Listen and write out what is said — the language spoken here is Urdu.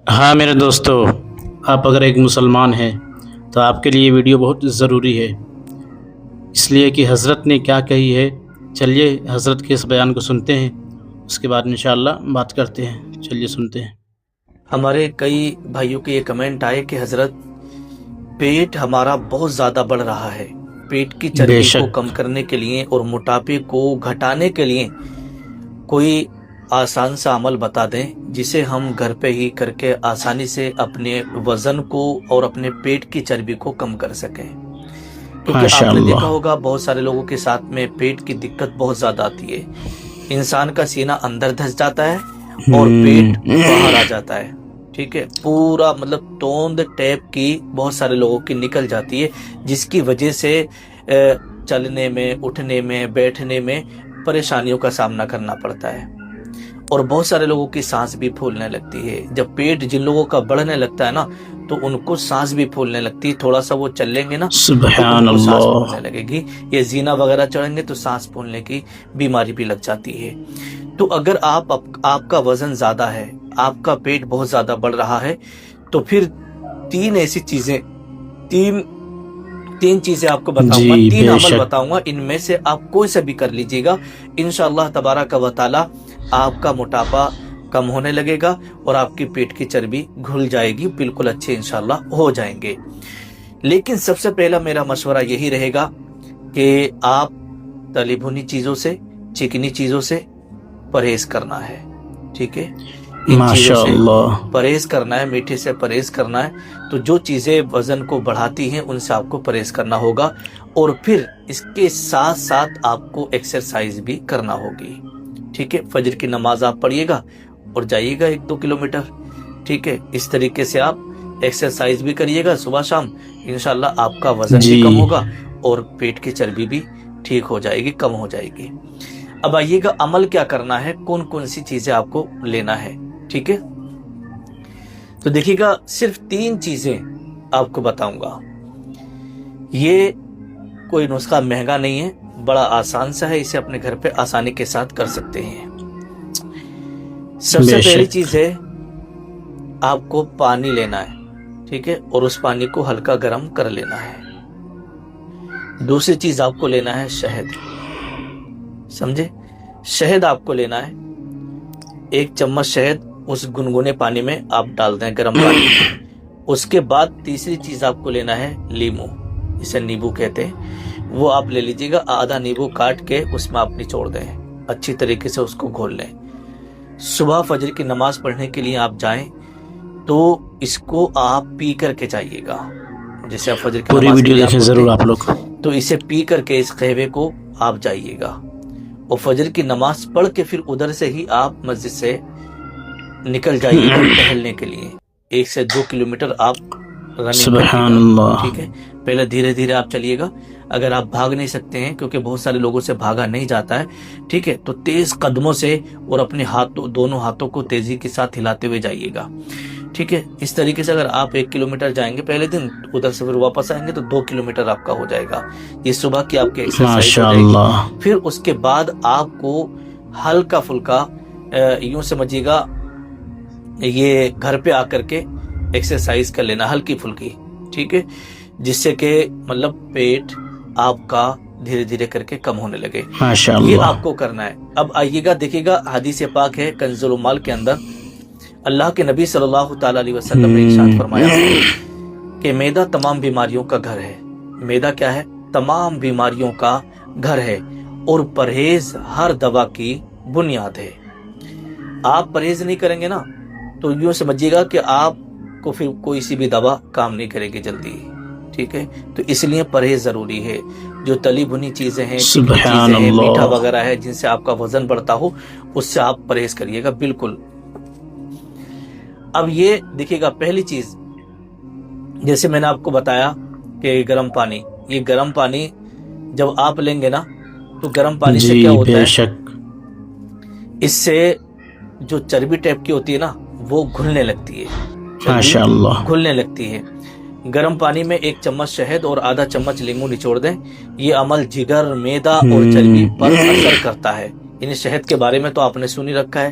ہاں میرے دوستو، آپ اگر ایک مسلمان ہیں تو آپ کے لیے یہ ویڈیو بہت ضروری ہے، اس لیے کہ حضرت نے کیا کہی ہے۔ چلیے حضرت کے اس بیان کو سنتے ہیں، اس کے بعد انشاءاللہ بات کرتے ہیں۔ چلیے سنتے ہیں۔ ہمارے کئی بھائیوں کے یہ کمنٹ آئے کہ حضرت پیٹ ہمارا بہت زیادہ بڑھ رہا ہے، پیٹ کی بے چربی کو شک کم کرنے کے لیے اور موٹاپے کو گھٹانے کے لیے کوئی آسان سا عمل بتا دیں جسے ہم گھر پہ ہی کر کے آسانی سے اپنے وزن کو اور اپنے پیٹ کی چربی کو کم کر سکیں۔ کیونکہ آپ نے ماشاءاللہ۔ دیکھا ہوگا بہت سارے لوگوں کے ساتھ میں پیٹ کی دقت بہت زیادہ آتی ہے، انسان کا سینہ اندر دھس جاتا ہے اور پیٹ باہر آ جاتا ہے، ٹھیک ہے، پورا مطلب توند ٹیپ کی بہت سارے لوگوں کی نکل جاتی ہے، جس کی وجہ سے چلنے میں، اٹھنے میں، بیٹھنے میں پریشانیوں کا سامنا کرنا پڑتا ہے، اور بہت سارے لوگوں کی سانس بھی پھولنے لگتی ہے۔ جب پیٹ جن لوگوں کا بڑھنے لگتا ہے نا تو ان کو سانس بھی پھولنے لگتی ہے، تھوڑا سا وہ چل لیں گے نا تو سبحان ان کو سانس اللہ۔ پھولنے لگے گی، یہ زینہ وغیرہ چڑھیں گے تو سانس پھولنے کی بیماری بھی لگ جاتی ہے۔ تو اگر آپ کا وزن زیادہ ہے، آپ کا پیٹ بہت زیادہ بڑھ رہا ہے، تو پھر تین ایسی چیزیں، تین چیزیں آپ کو بتاؤں گا، جی تین بے عمل شک۔ بتاؤں گا، ان میں سے آپ کوئی سا بھی کر لیجیے گا، انشاءاللہ تبارک و تعالی آپ کا موٹاپا کم ہونے لگے گا اور آپ کی پیٹ کی چربی گھل جائے گی، بالکل اچھے انشاءاللہ ہو جائیں گے۔ لیکن سب سے پہلا میرا مشورہ یہی رہے گا کہ آپ تلی بھنی چیزوں سے، چکنی چیزوں سے پرہیز کرنا ہے، ٹھیک ہے، ان چیزوں سے ماشاءاللہ۔ پرہیز کرنا ہے، میٹھے سے پرہیز کرنا ہے۔ تو جو چیزیں وزن کو بڑھاتی ہیں ان سے آپ کو پرہیز کرنا ہوگا، اور پھر اس کے ساتھ ساتھ آپ کو ایکسرسائز بھی کرنا ہوگی، ٹھیک ہے۔ فجر کی نماز آپ پڑھیے گا اور جائیے گا 1-2 کلومیٹر، ٹھیک ہے، اس طریقے سے آپ ایکسرسائز بھی کریے گا صبح شام، انشاءاللہ آپ کا وزن بھی کم جی ہوگا اور پیٹ کی چربی بھی ٹھیک ہو جائے گی، کم ہو جائے گی۔ اب آئیے گا عمل کیا کرنا ہے، کون کون سی چیزیں آپ کو لینا ہے، ٹھیک ہے۔ تو دیکھیے گا صرف 3 چیزیں آپ کو بتاؤں گا، یہ کوئی نسخہ مہنگا نہیں ہے، بڑا آسان سا ہے، اسے اپنے گھر پہ آسانی کے ساتھ کر سکتے ہیں۔ سب سے بے پہلی شک۔ چیز ہے آپ کو پانی لینا ہے، ٹھیک ہے، اور اس پانی کو ہلکا گرم کر لینا ہے۔ دوسری چیز آپ کو لینا ہے شہد، سمجھے، شہد آپ کو لینا ہے، 1 چمچ شہد اس گنگنے پانی میں آپ ڈال دیں، گرم پانی میں۔ اس کے بعد تیسری چیز آپ کو لینا ہے لیمو، اسے نیبو کہتے ہیں، وہ آپ لے لیجیے گا، آدھا نیبو کاٹ کے اس میں آپ نچوڑ دیں، اچھی طریقے سے اس کو گھول لیں۔ صبح فجر کی نماز پڑھنے کے لیے آپ جائیں تو اس کو آپ پی کر کے جائیے گا، جیسے آپ فجر کی پوری نماز کے ویڈیو لیے آپ دیکھیں اٹھتے ضرور آپ لوگ۔ تو اسے پی کر کے اس قہوے کو آپ جائیے گا، اور فجر کی نماز پڑھ کے پھر ادھر سے ہی آپ مسجد سے نکل جائیے گا ٹہلنے کے لیے، 1 سے 2 کلومیٹر آپ رننگ کریے سبحان گا، اللہ۔ ٹھیک ہے۔ پہلے دھیرے دھیرے آپ چلیے گا، اگر آپ بھاگ نہیں سکتے ہیں کیونکہ بہت سارے لوگوں سے بھاگا نہیں جاتا ہے، ٹھیک ہے، تو تیز قدموں سے اور اپنے دونوں ہاتھوں کو تیزی کے ساتھ ہلاتے ہوئے جائیے گا، ٹھیک ہے۔ اس طریقے سے اگر آپ 1 کلومیٹر جائیں گے پہلے دن، ادھر سے پھر واپس آئیں گے تو 2 کلومیٹر آپ کا ہو جائے گا، یہ صبح کی آپ کی ایکسرسائز ہو جائے گی۔ ماشاءاللہ۔ پھر اس کے بعد آپ کو ہلکا پھلکا یوں سمجھیے گا یہ گھر پہ آ کر کے ایکسرسائز کر لینا ہلکی پھلکی، ٹھیک ہے، جس سے کہ مطلب پیٹ آپ کا دھیرے دھیرے کر کے کم ہونے لگے، یہ ماشاءاللہ۔ آپ کو کرنا ہے۔ اب آئیے گا دیکھیے گا، حدیث پاک ہے کنز المال کے اندر، اللہ کے نبی صلی اللہ تعالی علیہ وسلم نے ارشاد فرمایا کہ معدہ تمام بیماریوں کا گھر ہے، معدہ کیا ہے؟ تمام بیماریوں کا گھر ہے، اور پرہیز ہر دوا کی بنیاد ہے۔ آپ پرہیز نہیں کریں گے نا تو یوں سمجھیے گا کہ آپ کو پھر کوئی سی بھی دوا کام نہیں کرے گی جلدی، ٹھیک ہے۔ تو اس لیے پرہیز ضروری ہے، جو تلی بھنی چیزیں ہیں، چکنی سبحان چیزیں ہیں، میٹھا اللہ۔ وغیرہ ہے، جن سے آپ کا وزن بڑھتا ہو، اس سے آپ پرہیز کریے گا بالکل۔ اب یہ دیکھیے گا پہلی چیز، جیسے میں نے آپ کو بتایا کہ گرم پانی، یہ گرم پانی جب آپ لیں گے نا تو گرم پانی سے کیا جی ہوتا بے ہے، شک۔ اس سے جو چربی ٹائپ کی ہوتی ہے نا وہ گھلنے لگتی ہے، چربی ماشاءاللہ۔ گھلنے لگتی ہے۔ گرم پانی میں 1 چمچ شہد اور آدھا چمچ لیمو نچوڑ دیں، یہ عمل جگر، معدہ اور چربی پر اثر کرتا ہے۔ یعنی شہد کے بارے میں تو آپ نے سن ہی رکھا ہے،